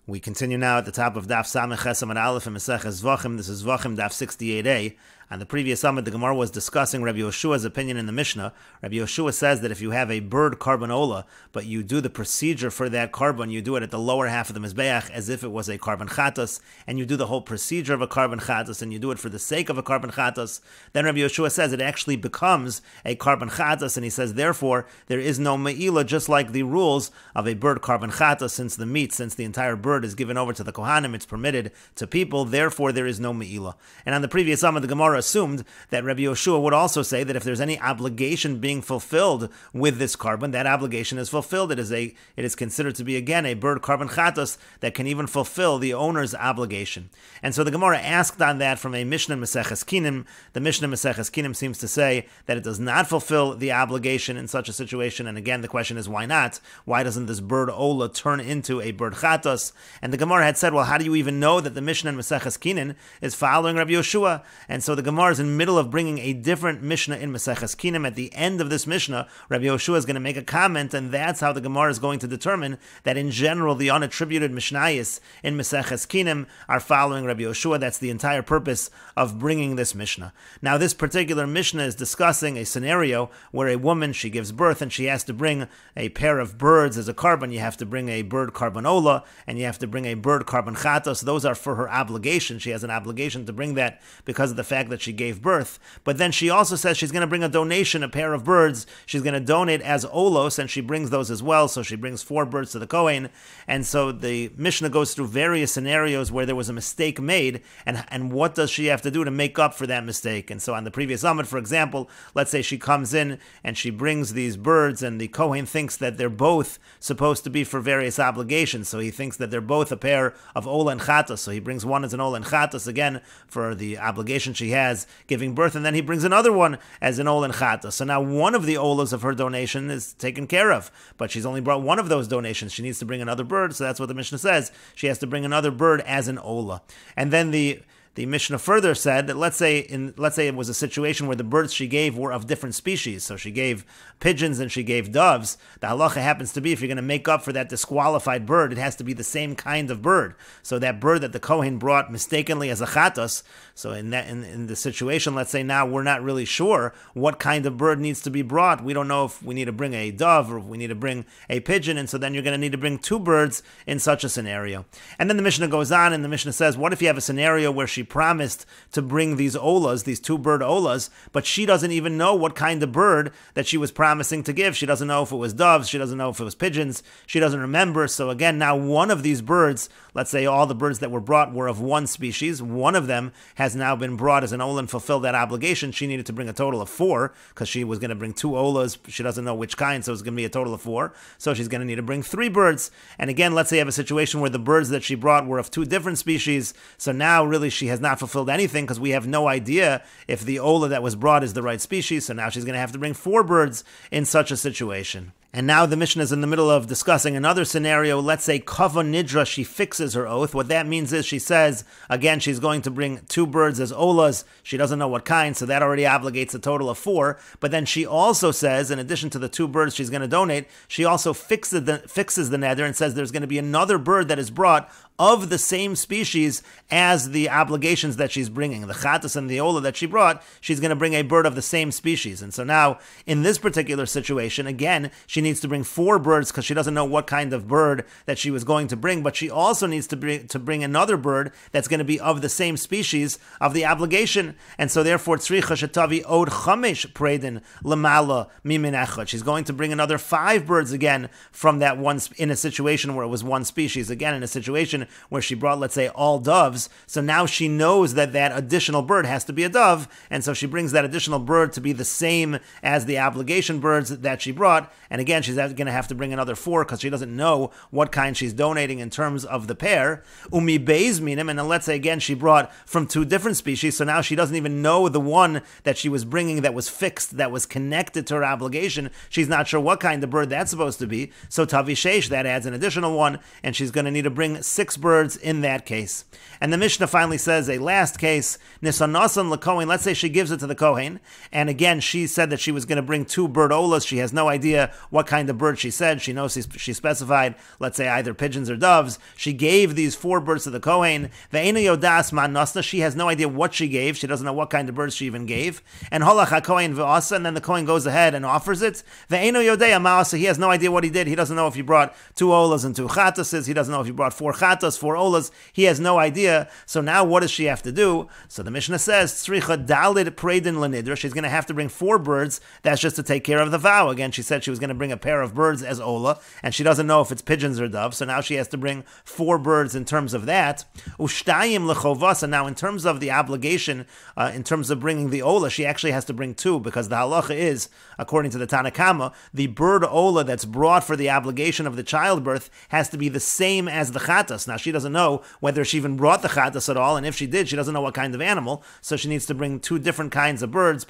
We continue now at the top of Daf Samech Amud Aleph and Meseches Zevachim. This is Zevachim Daf 68a. On the previous Amud, the Gemara was discussing Rabbi Yeshua's opinion in the Mishnah. Rabbi Yeshua says that if you have a bird carbon but you do the procedure for that carbon, you do it at the lower half of the Mizbeach as if it was a carbon chatas, and you do the whole procedure of a carbon chatas, and you do it for the sake of a carbon chatas, then Rabbi Yeshua says it actually becomes a carbon chatas, and he says, therefore, there is no me'ilah, just like the rules of a bird carbon chatas, since the entire bird is given over to the Kohanim, it's permitted to people, therefore there is no me'ilah. And on the previous Amud, the Gemara assumed that Rabbi Yeshua would also say that if there's any obligation being fulfilled with this carbon, that obligation is fulfilled. It is considered to be, again, a bird carbon chatos that can even fulfill the owner's obligation. And so the Gemara asked on that from a Mishnah Meseches Kinim. The Mishnah Meseches Kinim seems to say that it does not fulfill the obligation in such a situation. And again, the question is, why not? Why doesn't this bird ola turn into a bird chatos? And the Gemara had said, well, how do you even know that the Mishnah in Meseches Kinim is following Rabbi Yeshua? And so the Gemara is in the middle of bringing a different Mishnah in Meseches Kinim. At the end of this Mishnah, Rabbi Yeshua is going to make a comment, and that's how the Gemara is going to determine that in general the unattributed Mishnayos in Meseches Kinim are following Rabbi Yeshua. That's the entire purpose of bringing this Mishnah. Now, this particular Mishnah is discussing a scenario where a woman, she gives birth and she has to bring a pair of birds as a carbon. You have to bring a bird carbon ola and you have to bring a bird carbon chatos. Those are for her obligation. She has an obligation to bring that because of the fact that she gave birth. But then she also says she's going to bring a donation, a pair of birds. She's going to donate as olos, and she brings those as well. So she brings 4 birds to the Kohen. And so the Mishnah goes through various scenarios where there was a mistake made, and what does she have to do to make up for that mistake? And so on the previous Amud, for example, let's say she comes in and she brings these birds, and the Kohen thinks that they're both supposed to be for various obligations. So he thinks that they're both a pair of ola and chatas. So he brings one as an ola and chatas, again, for the obligation she has giving birth, and then he brings another one as an ola and chatas. So now one of the olas of her donation is taken care of, but she's only brought one of those donations. She needs to bring another bird, so that's what the Mishnah says. She has to bring another bird as an ola. And then the Mishnah further said that let's say it was a situation where the birds she gave were of different species. So she gave pigeons and she gave doves. The halacha happens to be, if you're going to make up for that disqualified bird, it has to be the same kind of bird. So that bird that the Kohen brought mistakenly as a chatos, so in the situation, let's say now we're not really sure what kind of bird needs to be brought. We don't know if we need to bring a dove or if we need to bring a pigeon, and so then you're going to need to bring 2 birds in such a scenario. And then the Mishnah goes on, and the Mishnah says, what if you have a scenario where she promised to bring these olas, these 2 bird olas, but she doesn't even know what kind of bird that she was promising to give. She doesn't know if it was doves, she doesn't know if it was pigeons, she doesn't remember. So again, now one of these birds, let's say all the birds that were brought were of one species, one of them has now been brought as an ola and fulfilled that obligation. She needed to bring a total of 4, because she was going to bring 2 olas, she doesn't know which kind, so it's going to be a total of 4, so she's going to need to bring 3 birds. And again, let's say you have a situation where the birds that she brought were of 2 different species, so now really she has not fulfilled anything, because we have no idea if the ola that was brought is the right species, so now she's going to have to bring 4 birds in such a situation. And now the Mishnah is in the middle of discussing another scenario. Let's say Kava Nidra, she fixes her oath. What that means is she says, again, she's going to bring 2 birds as olas. She doesn't know what kind, so that already obligates a total of 4. But then she also says, in addition to the 2 birds she's going to donate, she also fixes the neder and says there's going to be another bird that is brought of the same species as the obligations that she's bringing. The chatas and the ola that she brought, she's going to bring a bird of the same species. And so now, in this particular situation, again, she needs to bring 4 birds because she doesn't know what kind of bird that she was going to bring, but she also needs to bring another bird that's going to be of the same species of the obligation. And so therefore, tzricha shetavi od chamesh predin lamala mimin echad. She's going to bring another 5 birds again from that one, in a situation where it was one species. Again, in a situation where she brought, let's say, all doves. So now she knows that that additional bird has to be a dove, and so she brings that additional bird to be the same as the obligation birds that she brought. And again, she's going to have to bring another 4 because she doesn't know what kind she's donating in terms of the pair. Umi beis minim, and then let's say again she brought from 2 different species, so now she doesn't even know the one that she was bringing that was fixed, that was connected to her obligation. She's not sure what kind of bird that's supposed to be. So tavi sheish, that adds an additional 1, and she's going to need to bring 6 birds in that case. And the Mishnah finally says a last case, Nisanasan l'Kohen, let's say she gives it to the Kohen, and again, she said that she was going to bring 2 bird olas. She has no idea what kind of bird she said. She knows she specified, let's say, either pigeons or doves. She gave these 4 birds to the Kohen. Ve'ena yodas man nasna, she has no idea what she gave. She doesn't know what kind of birds she even gave. And holach ha-Kohen ve'asa, and then the Kohen goes ahead and offers it. Ve'ena yodea ma'asa, he has no idea what he did. He doesn't know if he brought 2 olas and 2 chatases. He doesn't know if he brought 4 chatas, 4 olas. He has no idea. So now what does she have to do? So the Mishnah says, Tzricha dalid preidin lenidra. She's going to have to bring 4 birds. That's just to take care of the vow. Again, she said she was going to bring a pair of birds as ola, and she doesn't know if it's pigeons or doves. So now she has to bring 4 birds in terms of that. Ushtayim lechovasa. Now in terms of the obligation, in terms of bringing the ola, she actually has to bring 2, because the halacha is, according to the Tanna Kama, the bird ola that's brought for the obligation of the childbirth has to be the same as the chatas. Now she doesn't know whether she even brought the chatas at all, and if she did, she doesn't know what kind of animal, so she needs to bring 2 different kinds of birds,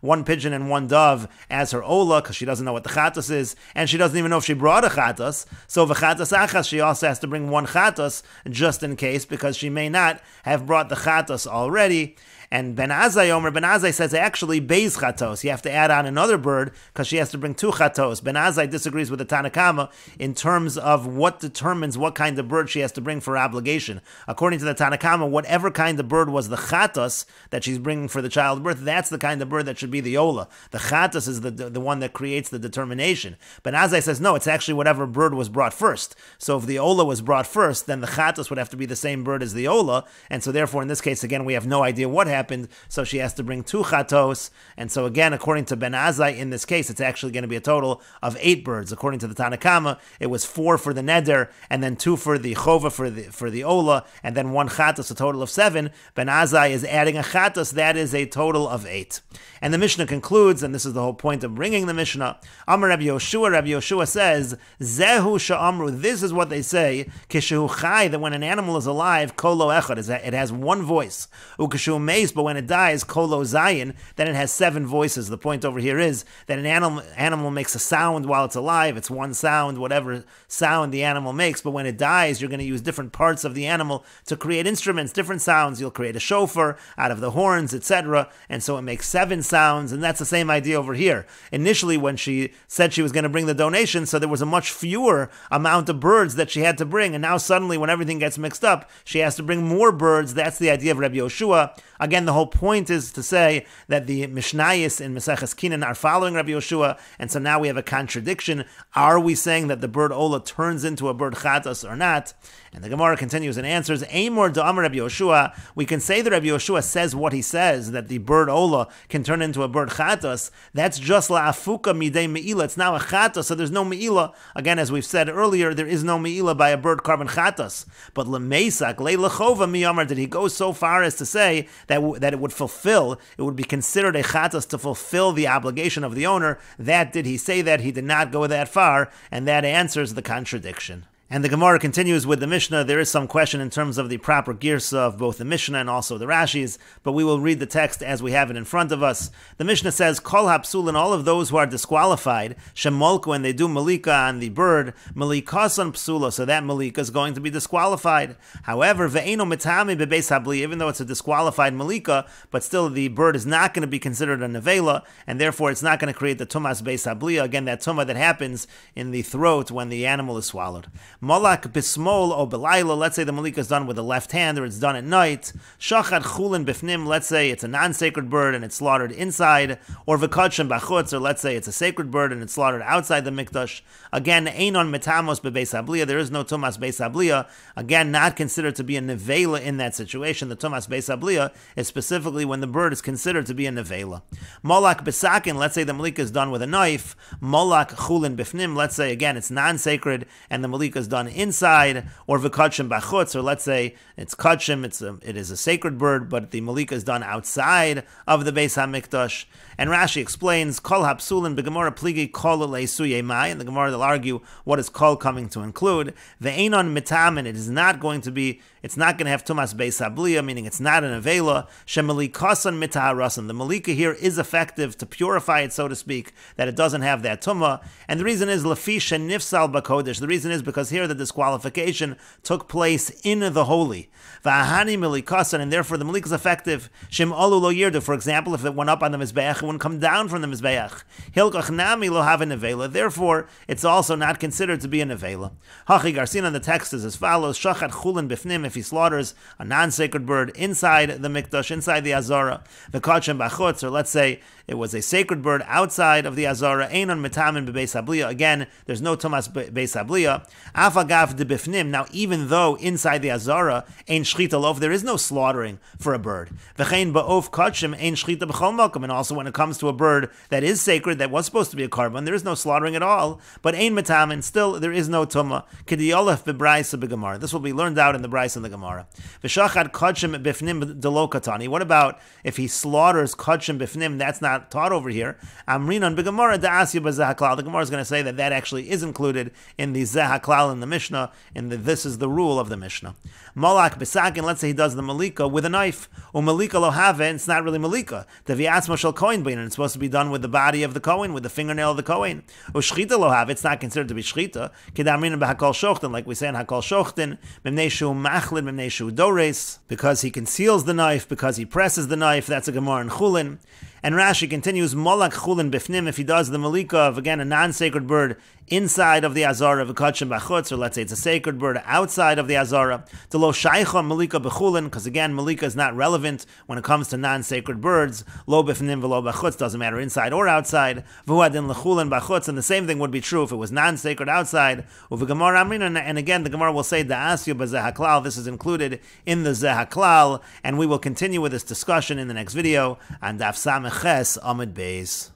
one pigeon and 1 dove as her ola, because she doesn't know what the chatas is, and she doesn't even know if she brought a chatas. So v'chatas achas, she also has to bring 1 chatas just in case, because she may not have brought the chatas already. And Ben Azai says actually beis chatos. You have to add on another bird because she has to bring 2 chatos. Ben Azai disagrees with the Tanna Kama in terms of what determines what kind of bird she has to bring for obligation. According to the Tanna Kama, whatever kind of bird was the chatos that she's bringing for the childbirth, that's the kind of bird that should be the ola. The chatos is the one that creates the determination. Ben Azai says no, it's actually whatever bird was brought first. So if the ola was brought first, then the chatos would have to be the same bird as the ola, and so therefore in this case again we have no idea what happened, so she has to bring 2 chatos, and so again, according to Ben Azai, in this case, it's actually going to be a total of 8 birds. According to the Tanna Kama, it was 4 for the neder, and then 2 for the chova for the ola, and then 1 chatos, a total of 7. Ben Azai is adding a chatos, that is a total of 8. And the Mishnah concludes, and this is the whole point of bringing the Mishnah, Amar Rabbi Yoshua says, Zehu sha'amru, this is what they say, Kishehu chai, that when an animal is alive, kolo echad, it has 1 voice, ukeshu meis, but when it dies, kolo zayin, then it has 7 voices. The point over here is that an animal makes a sound while it's alive. It's 1 sound, whatever sound the animal makes, but when it dies, you're going to use different parts of the animal to create instruments, different sounds. You'll create a shofar out of the horns, etc., and so it makes 7 sounds, and that's the same idea over here. Initially, when she said she was going to bring the donation, so there was a much fewer amount of birds that she had to bring, and now suddenly, when everything gets mixed up, she has to bring more birds. That's the idea of Rabbi Yoshua. Again, the whole point is to say that the Mishnayos in Meseches Kinan are following Rabbi Yoshua, and so now we have a contradiction. Are we saying that the bird ola turns into a bird chatas or not? And the Gemara continues and answers, Amor da'amar Rabbi Yoshua, we can say that Rabbi Yoshua says what he says, that the bird ola can turn into a bird chatas. That's just la'afuka midei me'ila. It's now a chatas, so there's no me'ila. Again, as we've said earlier, there is no me'ila by a bird carbon chatas. But le'meisak, le'lechova miyamar, did he go so far as to say that it would fulfill, it would be considered a chatas to fulfill the obligation of the owner? That did he say that? He did not go that far, and that answers the contradiction. And the Gemara continues with the Mishnah. There is some question in terms of the proper girsa of both the Mishnah and also the Rashis, but we will read the text as we have it in front of us. The Mishnah says, Kol hapsulin, all of those who are disqualified, shemolku, when they do malika on the bird, malikasan psula, so that malika is going to be disqualified. However, ve'eno mitami bebeis habli, even though it's a disqualified malika, but still the bird is not going to be considered a nevela, and therefore it's not going to create the tumas beis habli, again, that tumah that happens in the throat when the animal is swallowed. Malak bismol o belayla, let's say the malika is done with the left hand or it's done at night. Shachad chulin bifnim, let's say it's a non-sacred bird and it's slaughtered inside. Or v'kadshim bachutz, or let's say it's a sacred bird and it's slaughtered outside the mikdash. Again, einon metamos bebeis habliya, there is no tumas beis habliya. Again, not considered to be a nevela in that situation. The tumas beis habliya is specifically when the bird is considered to be a nevela. Malak bisakin, let's say the malika is done with a knife. Malak chulin bifnim, let's say again it's non-sacred and the malika is done inside, or v'kadshim bachutz, or let's say it's kadshim, it is a sacred bird, but the malika is done outside of the Beis HaMikdash. And Rashi explains, Kol hapsulin begemara pligi kol leisuye mai, and the Gemara will argue what is kol coming to include. Ve'enon mitamin, it is not going to be it's not going to have tumas beis habliya, meaning it's not an avela. Shemalikasan mitaharasan. The malika here is effective to purify it, so to speak, that it doesn't have that tumah. And the reason is lafi shenifsal bakodesh. The reason is because here the disqualification took place in the holy. V'ahani milikasan, and therefore the malika is effective. Shem alu lo yirdu. For example, if it went up on the mizbeach, it wouldn't come down from the mizbeach. Hilkach nami lo have an avela. Therefore, it's also not considered to be an avela. Hachi garsin on the text is as follows: Shachat chulin bifnim, if he slaughters a non-sacred bird inside the mikdash, inside the azara, v'kachem bachutz, or let's say it was a sacred bird outside of the azara, einon mitamin bebeis habliya. Again, there's no tumas beis habliya. Afagav de bifnim. Now, even though inside the azara ein shchita lof, there is no slaughtering for a bird. V'chein ba'of kachem ein shchita b'chol makom. And also when it comes to a bird that is sacred, that was supposed to be a carbon, there is no slaughtering at all. But ein mitamin, still there is no tumah. K'diyolef bebraisa b'gemara. This will be learned out in the Braisa and the Gemara. V'shachad kachem bifnim delo katani. What about if he slaughters kachem bifnim? That's not taught over here. Amrinan b'gemara da'asya b'zehaklal. The Gemara is going to say that that actually is included in the zehaklal in the Mishnah, and this is the rule of the Mishnah. Malak b'sakin, let's say he does the malika with a knife. Malika lo have, it's not really malika. Deviatzma shel kohen bein, and it's supposed to be done with the body of the kohen, with the fingernail of the kohen. Shchita lo have, it's not considered to be shchita. Kedamrinan b'hakol shochten, like we say in hakol shochten, mimnei shu machlin, mimnei shu dores, because he conceals the knife, because he presses the knife. That's a Gemara in Chulin. And Rashi continues, Molak chulin bifnim, if he does the malika of, again, a non-sacred bird inside of the azara of a kachem bachutz, or let's say it's a sacred bird outside of the azara, to lo shaycha malika bechulin, because again, malika is not relevant when it comes to non-sacred birds. Lo bifnim v'lo bachutz, doesn't matter inside or outside. V'huadin lechulin bachutz, and the same thing would be true if it was non-sacred outside. Uv'gemara amrin, and again, the Gemara will say, da'asyu b'zehaklal, this is included in the zehaklal, and we will continue with this discussion in the next video on Daf Meseches Amud Beis.